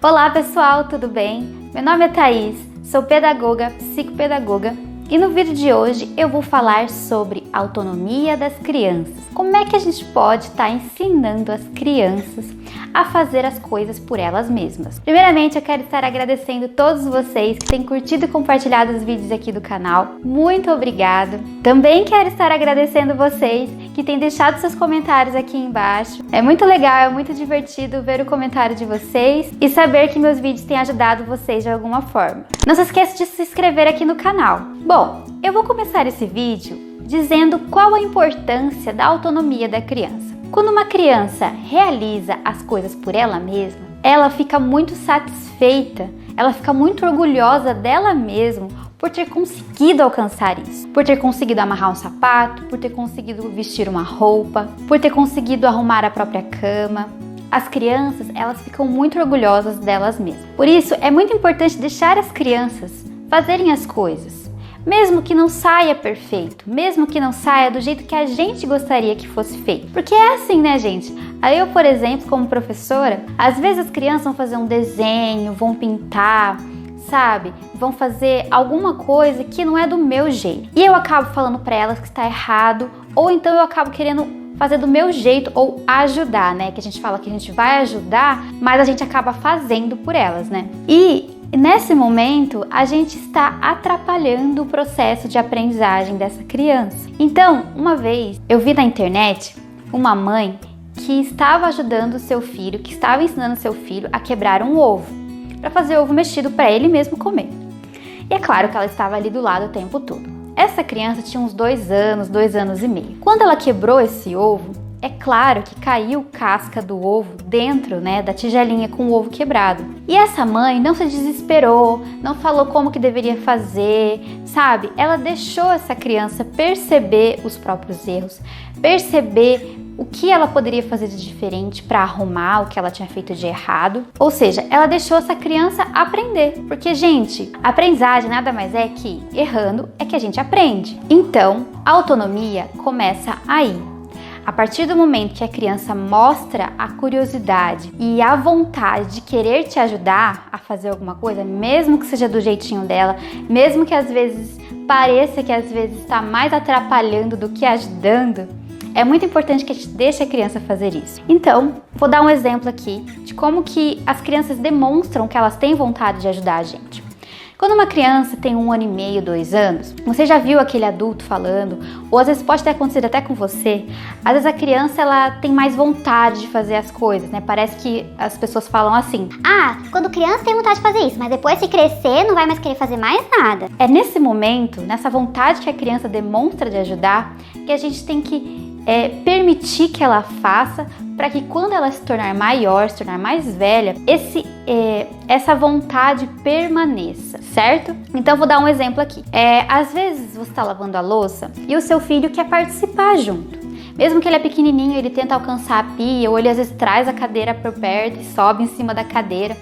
Olá pessoal, tudo bem? Meu nome é Thaís, sou pedagoga, psicopedagoga e no vídeo de hoje eu vou falar sobre autonomia das crianças. Como é que a gente pode estar ensinando as crianças a fazer as coisas por elas mesmas? Primeiramente, eu quero estar agradecendo todos vocês que têm curtido e compartilhado os vídeos aqui do canal. Muito obrigado! Também quero estar agradecendo vocês que têm deixado seus comentários aqui embaixo. É muito legal, é muito divertido ver o comentário de vocês e saber que meus vídeos têm ajudado vocês de alguma forma. Não se esqueça de se inscrever aqui no canal. Bom, eu vou começar esse vídeo dizendo qual a importância da autonomia da criança. Quando uma criança realiza as coisas por ela mesma, ela fica muito satisfeita, ela fica muito orgulhosa dela mesma por ter conseguido alcançar isso, por ter conseguido amarrar um sapato, por ter conseguido vestir uma roupa, por ter conseguido arrumar a própria cama. As crianças, elas ficam muito orgulhosas delas mesmas. Por isso, é muito importante deixar as crianças fazerem as coisas, mesmo que não saia perfeito, mesmo que não saia do jeito que a gente gostaria que fosse feito. Porque é assim, né, gente? Aí eu, por exemplo, como professora, às vezes as crianças vão fazer um desenho, vão pintar, sabe? Vão fazer alguma coisa que não é do meu jeito. E eu acabo falando para elas que está errado, ou então eu acabo querendo fazer do meu jeito ou ajudar, né? Que a gente fala que a gente vai ajudar, mas a gente acaba fazendo por elas, né? E nesse momento, a gente está atrapalhando o processo de aprendizagem dessa criança. Então, uma vez, eu vi na internet uma mãe que estava ajudando o seu filho, que estava ensinando o seu filho a quebrar um ovo, para fazer ovo mexido para ele mesmo comer. E é claro que ela estava ali do lado o tempo todo. Essa criança tinha uns 2 anos e meio. Quando ela quebrou esse ovo, é claro que caiu casca do ovo dentro, né, da tigelinha com o ovo quebrado. E essa mãe não se desesperou, não falou como que deveria fazer, sabe? Ela deixou essa criança perceber os próprios erros, perceber o que ela poderia fazer de diferente para arrumar o que ela tinha feito de errado. Ou seja, ela deixou essa criança aprender. Porque, gente, a aprendizagem nada mais é que errando é que a gente aprende. Então, a autonomia começa aí. A partir do momento que a criança mostra a curiosidade e a vontade de querer te ajudar a fazer alguma coisa, mesmo que seja do jeitinho dela, mesmo que às vezes pareça que às vezes está mais atrapalhando do que ajudando, é muito importante que a gente deixe a criança fazer isso. Então, vou dar um exemplo aqui de como que as crianças demonstram que elas têm vontade de ajudar a gente. Quando uma criança tem 1 ano e meio, 2 anos, você já viu aquele adulto falando, ou às vezes pode ter acontecido até com você, às vezes a criança ela tem mais vontade de fazer as coisas, né? Parece que as pessoas falam assim: ah, quando criança tem vontade de fazer isso, mas depois se crescer não vai mais querer fazer mais nada. É nesse momento, nessa vontade que a criança demonstra de ajudar, que a gente tem que permitir que ela faça, para que quando ela se tornar maior, se tornar mais velha, essa vontade permaneça, certo? Então vou dar um exemplo aqui. Às vezes você está lavando a louça e o seu filho quer participar junto. Mesmo que ele é pequenininho, ele tenta alcançar a pia, ou ele às vezes traz a cadeira por perto e sobe em cima da cadeira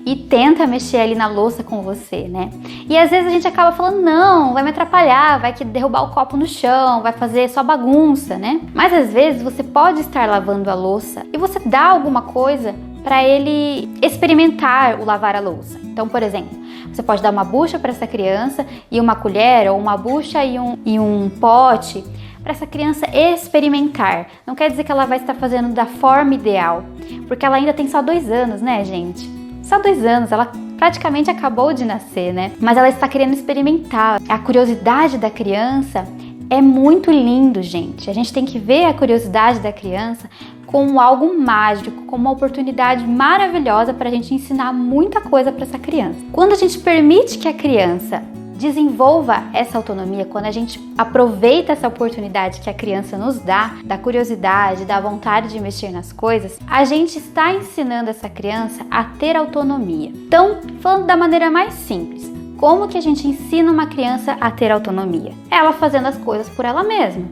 e tenta mexer ali na louça com você, né? E às vezes a gente acaba falando: não, vai me atrapalhar, vai derrubar o copo no chão, vai fazer só bagunça, né? Mas às vezes você pode estar lavando a louça e você dá alguma coisa para ele experimentar o lavar a louça. Então, por exemplo, você pode dar uma bucha para essa criança e uma colher, ou uma bucha e um pote, para essa criança experimentar. Não quer dizer que ela vai estar fazendo da forma ideal, porque ela ainda tem só 2 anos, né, gente? Só 2 anos, ela praticamente acabou de nascer, né? Mas ela está querendo experimentar. A curiosidade da criança é muito lindo, gente. A gente tem que ver a curiosidade da criança como algo mágico, como uma oportunidade maravilhosa para a gente ensinar muita coisa para essa criança. Quando a gente permite que a criança desenvolva essa autonomia, quando a gente aproveita essa oportunidade que a criança nos dá, da curiosidade, da vontade de mexer nas coisas, a gente está ensinando essa criança a ter autonomia. Então, falando da maneira mais simples, como que a gente ensina uma criança a ter autonomia? Ela fazendo as coisas por ela mesma.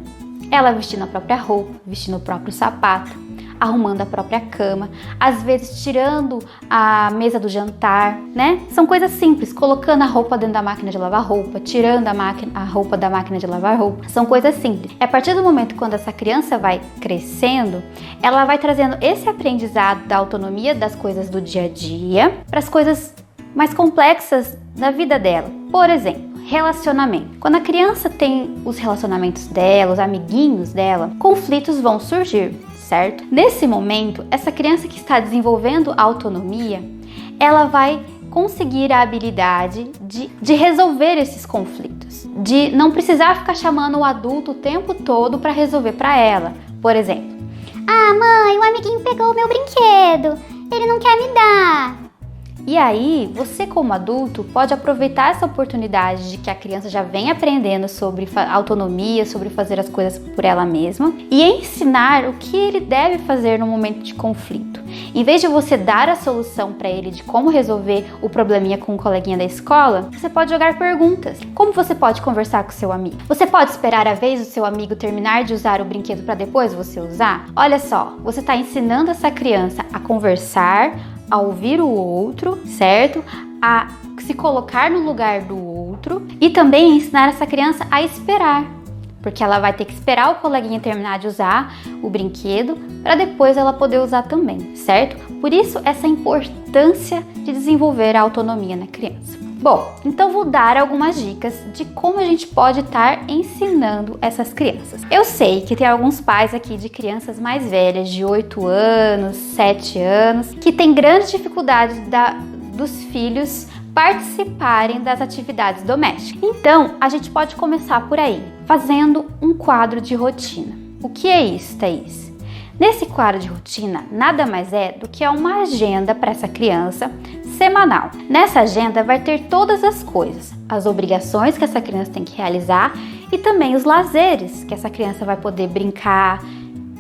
Ela vestindo a própria roupa, vestindo o próprio sapato. arrumando a própria cama, às vezes tirando a mesa do jantar, né? São coisas simples, colocando a roupa dentro da máquina de lavar roupa, tirando a roupa da máquina de lavar roupa. São coisas simples. E a partir do momento quando essa criança vai crescendo, ela vai trazendo esse aprendizado da autonomia das coisas do dia a dia para as coisas mais complexas da vida dela. Por exemplo, relacionamento. Quando a criança tem os relacionamentos dela, os amiguinhos dela, conflitos vão surgir, certo? Nesse momento, essa criança que está desenvolvendo a autonomia, ela vai conseguir a habilidade de resolver esses conflitos, de não precisar ficar chamando o adulto o tempo todo para resolver para ela. Por exemplo, ah, mãe, o amiguinho pegou o meu brinquedo, ele não quer me dar. E aí, você como adulto pode aproveitar essa oportunidade de que a criança já vem aprendendo sobre autonomia, sobre fazer as coisas por ela mesma e ensinar o que ele deve fazer no momento de conflito. Em vez de você dar a solução para ele de como resolver o probleminha com o coleguinha da escola, você pode jogar perguntas. Como você pode conversar com seu amigo? Você pode esperar a vez do seu amigo terminar de usar o brinquedo para depois você usar? Olha só, você está ensinando essa criança a conversar, a ouvir o outro, certo? A se colocar no lugar do outro e também ensinar essa criança a esperar, porque ela vai ter que esperar o coleguinha terminar de usar o brinquedo para depois ela poder usar também, certo? Por isso essa importância de desenvolver a autonomia na criança. Bom, então vou dar algumas dicas de como a gente pode estar ensinando essas crianças. Eu sei que tem alguns pais aqui de crianças mais velhas, de 8 anos, 7 anos, que tem grandes dificuldades dos filhos participarem das atividades domésticas. Então, a gente pode começar por aí, fazendo um quadro de rotina. O que é isso, Thaís? Nesse quadro de rotina, nada mais é do que uma agenda para essa criança semanal. Nessa agenda vai ter todas as coisas, as obrigações que essa criança tem que realizar e também os lazeres que essa criança vai poder brincar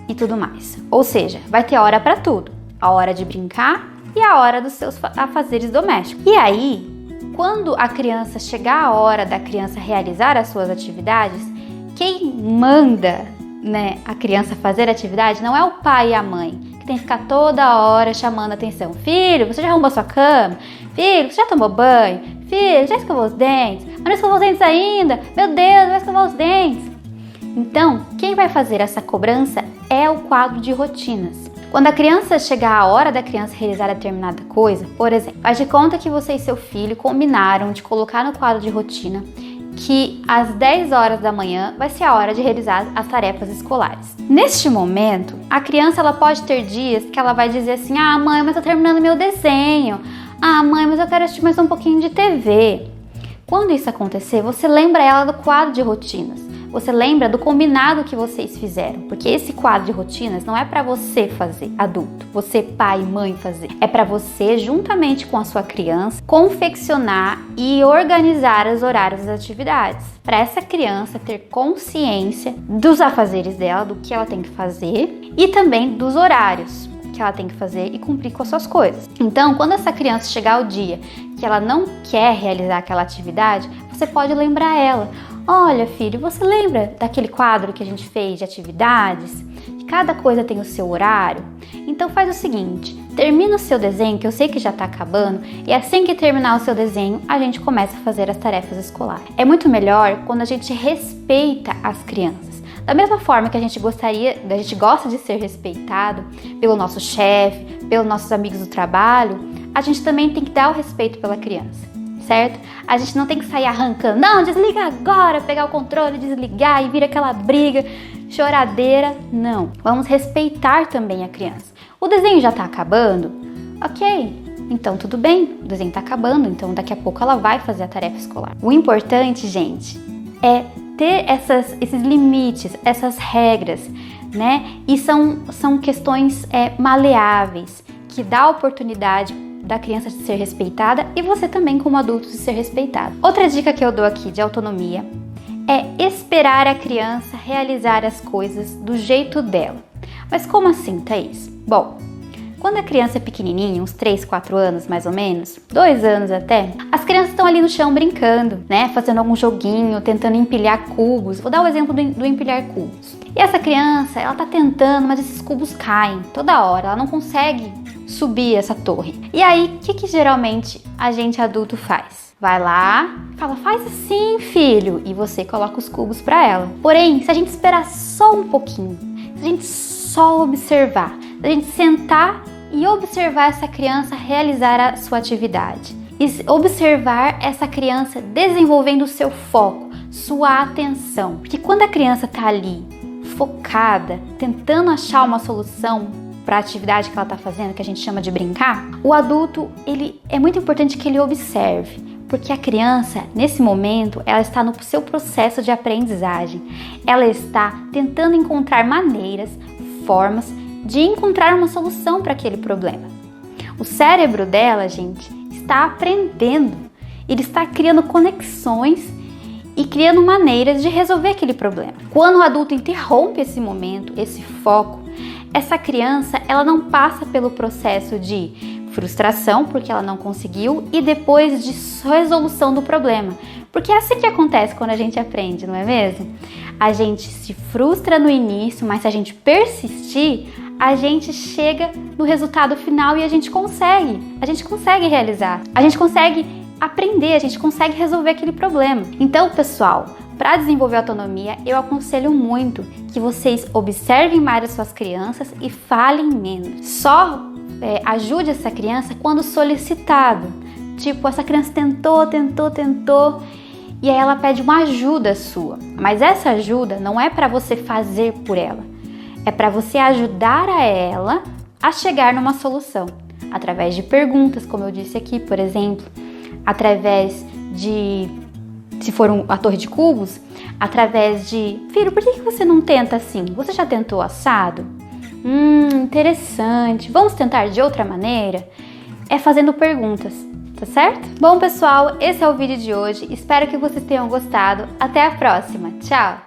e tudo mais. Ou seja, vai ter hora para tudo, a hora de brincar e a hora dos seus afazeres domésticos. E aí, quando a criança chegar a hora da criança realizar as suas atividades, quem manda a criança fazer atividade não é o pai e a mãe, que tem que ficar toda hora chamando atenção. Filho, você já arrumou sua cama? Filho, você já tomou banho? Filho, já escovou os dentes? Mas não escovou os dentes ainda? Meu Deus, vai escovar os dentes. Então, quem vai fazer essa cobrança é o quadro de rotinas. Quando a criança chegar a hora da criança realizar determinada coisa, por exemplo, faz de conta que você e seu filho combinaram de colocar no quadro de rotina que às 10 horas da manhã vai ser a hora de realizar as tarefas escolares. Neste momento, a criança ela pode ter dias que ela vai dizer assim: ah, mãe, mas eu tô terminando meu desenho. Ah, mãe, mas eu quero assistir mais um pouquinho de TV. Quando isso acontecer, você lembra ela do quadro de rotinas. Você lembra do combinado que vocês fizeram, porque esse quadro de rotinas não é para você fazer, adulto, você pai e mãe fazer. É para você, juntamente com a sua criança, confeccionar e organizar os horários das atividades. Para essa criança ter consciência dos afazeres dela, do que ela tem que fazer e também dos horários que ela tem que fazer e cumprir com as suas coisas. Então, quando essa criança chegar ao dia que ela não quer realizar aquela atividade, você pode lembrar ela: olha, filho, você lembra daquele quadro que a gente fez de atividades? Cada coisa tem o seu horário. Então faz o seguinte, termina o seu desenho, que eu sei que já está acabando, e assim que terminar o seu desenho, a gente começa a fazer as tarefas escolares. É muito melhor quando a gente respeita as crianças. Da mesma forma que a gente gosta de ser respeitado pelo nosso chefe, pelos nossos amigos do trabalho, a gente também tem que dar o respeito pela criança, certo? A gente não tem que sair arrancando, não, desliga agora, pegar o controle, desligar e vira aquela briga, choradeira. Não, vamos respeitar também a criança. O desenho já tá acabando? Ok, então tudo bem, o desenho tá acabando, então daqui a pouco ela vai fazer a tarefa escolar. O importante, gente, é ter esses limites, essas regras, né? E são questões maleáveis, que dá a oportunidade da criança de ser respeitada e você também como adulto de ser respeitado. Outra dica que eu dou aqui de autonomia é esperar a criança realizar as coisas do jeito dela. Mas como assim, Thaís? Bom, Quando a criança é pequenininha, uns 3, 4 anos mais ou menos, 2 anos até, as crianças estão ali no chão brincando, né? Fazendo algum joguinho, tentando empilhar cubos. Vou dar o exemplo do empilhar cubos. E essa criança, ela tá tentando, mas esses cubos caem toda hora, ela não consegue subir essa torre. E aí, o que geralmente a gente adulto faz? Vai lá, fala, faz assim, filho, e você coloca os cubos para ela. Porém, se a gente esperar só um pouquinho, se a gente só observar, se a gente sentar e observar essa criança realizar a sua atividade, e observar essa criança desenvolvendo o seu foco, sua atenção, porque quando a criança tá ali focada, tentando achar uma solução para a atividade que ela está fazendo, que a gente chama de brincar, o adulto, é muito importante que ele observe, porque a criança, nesse momento, ela está no seu processo de aprendizagem, ela está tentando encontrar maneiras, formas de encontrar uma solução para aquele problema. O cérebro dela, gente, está aprendendo, ele está criando conexões e criando maneiras de resolver aquele problema. Quando o adulto interrompe esse momento, esse foco, essa criança, ela não passa pelo processo de frustração, porque ela não conseguiu, e depois de resolução do problema. Porque é assim que acontece quando a gente aprende, não é mesmo? A gente se frustra no início, mas se a gente persistir, a gente chega no resultado final e a gente consegue realizar, a gente consegue aprender, a gente consegue resolver aquele problema. Então, pessoal, para desenvolver autonomia, eu aconselho muito que vocês observem mais as suas crianças e falem menos. Só ajude essa criança quando solicitado. Tipo, essa criança tentou, e aí ela pede uma ajuda sua. Mas essa ajuda não é para você fazer por ela, é para você ajudar a ela a chegar numa solução. Através de perguntas, como eu disse aqui, por exemplo, através de, se for a torre de cubos, através de, filho, por que você não tenta assim? Você já tentou assado? Interessante. Vamos tentar de outra maneira? É fazendo perguntas, tá certo? Bom, pessoal, esse é o vídeo de hoje. Espero que vocês tenham gostado. Até a próxima. Tchau!